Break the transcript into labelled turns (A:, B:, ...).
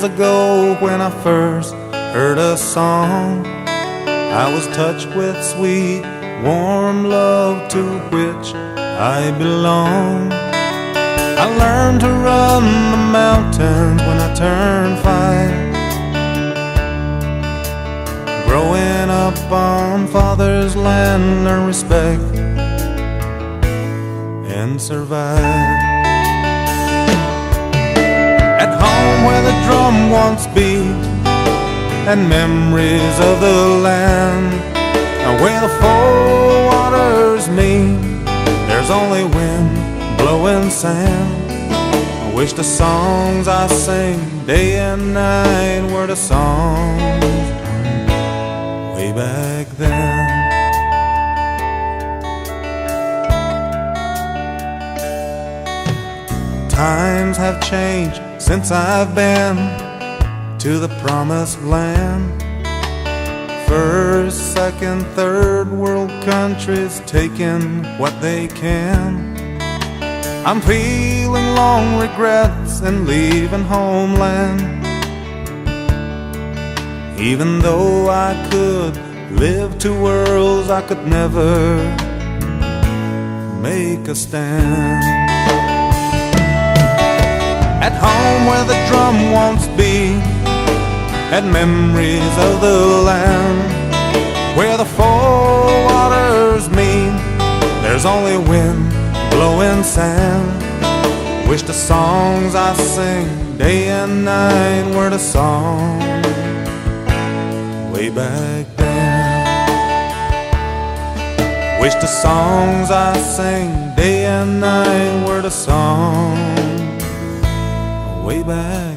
A: years ago when I first heard a song, I was touched with sweet, warm love to which I belong. I learned to run the mountains when I turned 5. Growing up on father's land, learned respect and survive. At home where the drum once beat, and memories of the land, and where the four waters meet, there's only wind blowing sand. I wish the songs I sing day and night were the songs way back then. Times have changed since I've been to the promised land. First, second, third world countries taking what they can. I'm feeling long regrets and leaving homeland. Even though I could live two worlds, I could never make a stand. At home where the drum once beat, and memories of the land, where the four waters meet, there's only wind blowing sand. Wish the songs I sing day and night were the songs way back then. Wish the songs I sing day and night were the songs way back